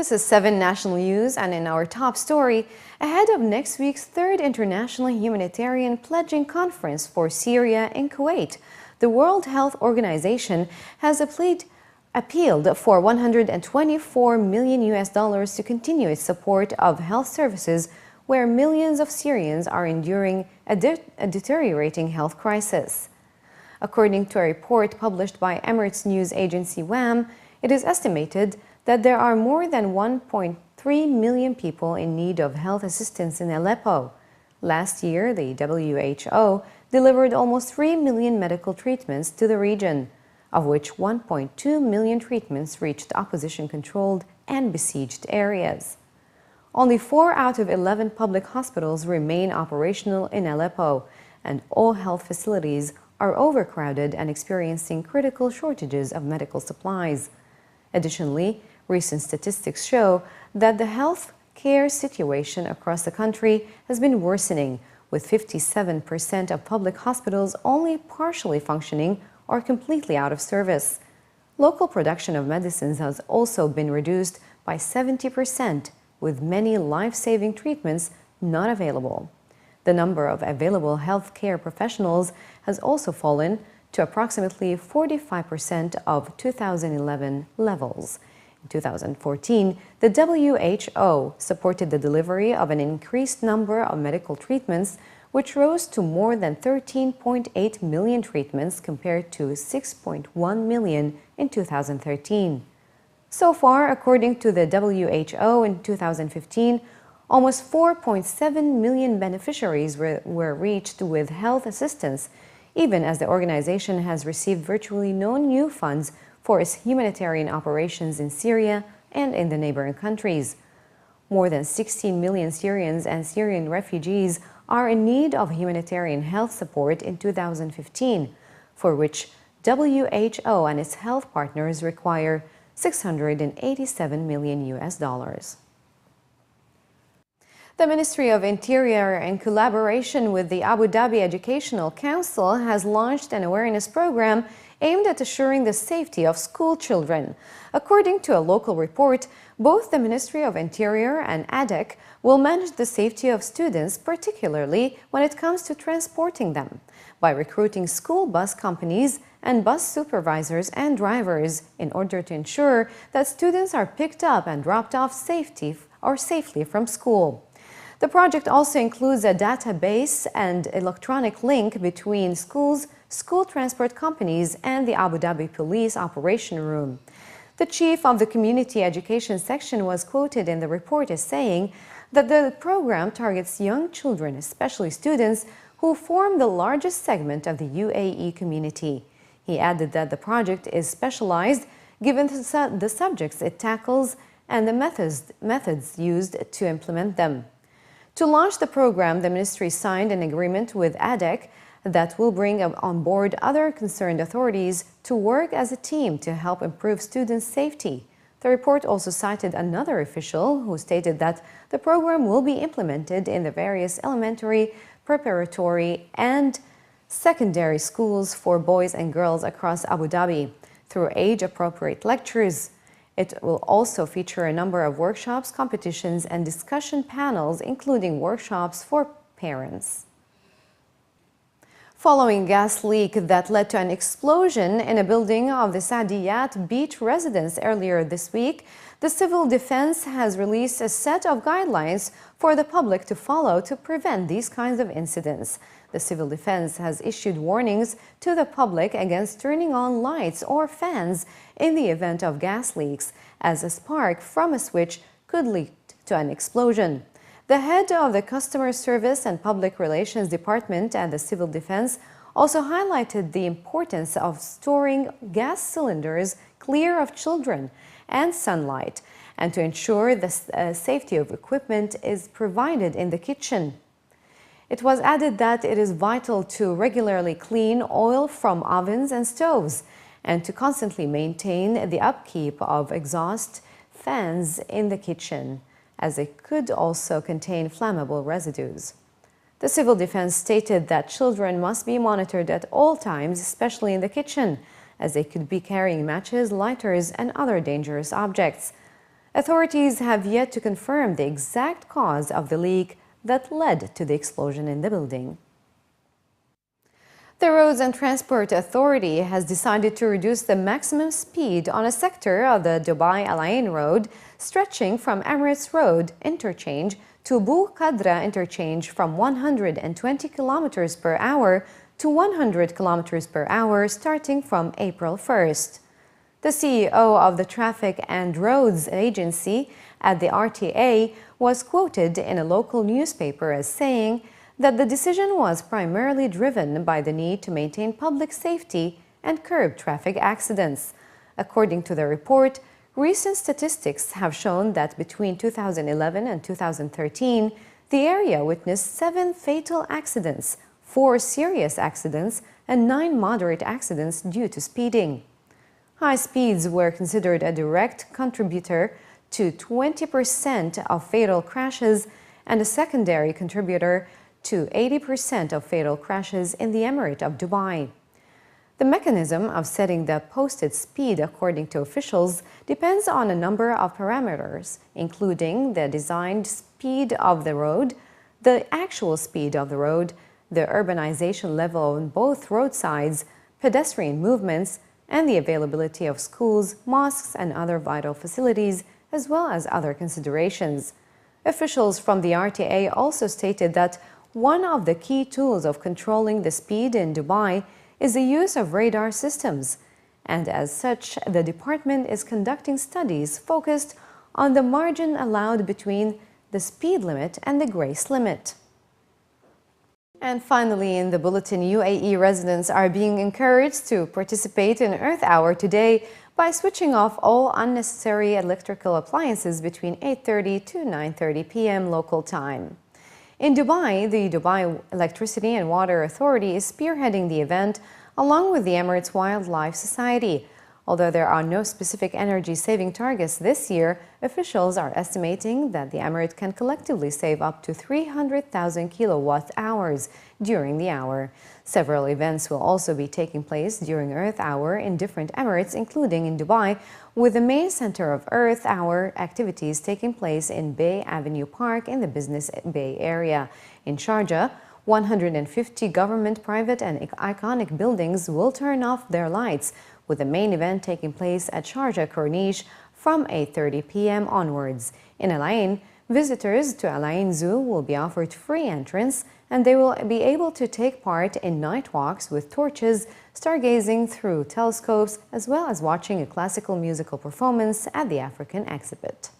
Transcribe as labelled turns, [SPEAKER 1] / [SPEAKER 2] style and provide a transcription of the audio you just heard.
[SPEAKER 1] This is 7 National News, and in our top story, ahead of next week's 3rd International Humanitarian Pledging Conference for Syria in Kuwait, the World Health Organization has appealed for $124 million to continue its support of health services where millions of Syrians are enduring a deteriorating health crisis. According to a report published by Emirates news agency WAM, it is estimated that there are more than 1.3 million people in need of health assistance in Aleppo. Last year, the WHO delivered almost 3 million medical treatments to the region, of which 1.2 million treatments reached opposition-controlled and besieged areas. Only 4 out of 11 public hospitals remain operational in Aleppo, and all health facilities are overcrowded and experiencing critical shortages of medical supplies. Additionally, recent statistics show that the health care situation across the country has been worsening, with 57% of public hospitals only partially functioning or completely out of service. Local production of medicines has also been reduced by 70%, with many life-saving treatments not available. The number of available health care professionals has also fallen to approximately 45% of 2011 levels. In 2014, the WHO supported the delivery of an increased number of medical treatments, which rose to more than 13.8 million treatments compared to 6.1 million in 2013. So far, according to the WHO in 2015, almost 4.7 million beneficiaries were reached with health assistance, even as the organization has received virtually no new funds for its humanitarian operations in Syria and in the neighboring countries. More than 16 million Syrians and Syrian refugees are in need of humanitarian health support in 2015, for which WHO and its health partners require $687 million. The Ministry of Interior, in collaboration with the Abu Dhabi Educational Council, has launched an awareness program aimed at assuring the safety of school children. According to a local report, both the Ministry of Interior and ADEC will manage the safety of students, particularly when it comes to transporting them, by recruiting school bus companies and bus supervisors and drivers in order to ensure that students are picked up and dropped off safely from school. The project also includes a database and electronic link between schools, school transport companies, and the Abu Dhabi Police Operation Room. The chief of the Community Education section was quoted in the report as saying that the program targets young children, especially students, who form the largest segment of the UAE community. He added that the project is specialized given the subjects it tackles and the methods used to implement them. To launch the program, the ministry signed an agreement with ADEC that will bring on board other concerned authorities to work as a team to help improve students' safety. The report also cited another official who stated that the program will be implemented in the various elementary, preparatory, and secondary schools for boys and girls across Abu Dhabi through age-appropriate lectures. It will also feature a number of workshops, competitions, and discussion panels, including workshops for parents. Following a gas leak that led to an explosion in a building of the Saadiyat Beach residence earlier this week, the Civil Defense has released a set of guidelines for the public to follow to prevent these kinds of incidents. The Civil Defense has issued warnings to the public against turning on lights or fans in the event of gas leaks, as a spark from a switch could lead to an explosion. The head of the Customer Service and Public Relations Department at the Civil Defense also highlighted the importance of storing gas cylinders clear of children and sunlight, and to ensure the safety of equipment is provided in the kitchen. It was added that it is vital to regularly clean oil from ovens and stoves, and to constantly maintain the upkeep of exhaust fans in the kitchen, as it could also contain flammable residues. The Civil Defense stated that children must be monitored at all times, especially in the kitchen, as they could be carrying matches, lighters, and other dangerous objects. Authorities have yet to confirm the exact cause of the leak that led to the explosion in the building. The Roads and Transport Authority has decided to reduce the maximum speed on a sector of the Dubai Al Ain Road stretching from Emirates Road interchange to Bu Qadra interchange from 120 km per hour to 100 km per hour starting from April 1st. The CEO of the Traffic and Roads Agency at the RTA was quoted in a local newspaper as saying that the decision was primarily driven by the need to maintain public safety and curb traffic accidents. According to the report, recent statistics have shown that between 2011 and 2013, the area witnessed 7 fatal accidents, 4 serious accidents, and 9 moderate accidents due to speeding. High speeds were considered a direct contributor to 20% of fatal crashes and a secondary contributor to 80% of fatal crashes in the Emirate of Dubai. The mechanism of setting the posted speed, according to officials, depends on a number of parameters, including the designed speed of the road, the actual speed of the road, the urbanization level on both roadsides, pedestrian movements, and the availability of schools, mosques, and other vital facilities, as well as other considerations. Officials from the RTA also stated that one of the key tools of controlling the speed in Dubai is the use of radar systems, and as such, the department is conducting studies focused on the margin allowed between the speed limit and the grace limit. And finally, in the bulletin, UAE residents are being encouraged to participate in Earth Hour today by switching off all unnecessary electrical appliances between 8:30 to 9:30 p.m. local time. In Dubai, the Dubai Electricity and Water Authority is spearheading the event along with the Emirates Wildlife Society. Although there are no specific energy-saving targets this year, officials are estimating that the Emirate can collectively save up to 300,000 kilowatt-hours during the hour. Several events will also be taking place during Earth Hour in different Emirates, including in Dubai, with the main center of Earth Hour activities taking place in Bay Avenue Park in the Business Bay area. In Sharjah, 150 government, private, and iconic buildings will turn off their lights, with the main event taking place at Sharjah Corniche from 8:30 p.m. onwards. In Al Ain, visitors to Al Ain Zoo will be offered free entrance, and they will be able to take part in night walks with torches, stargazing through telescopes, as well as watching a classical musical performance at the African exhibit.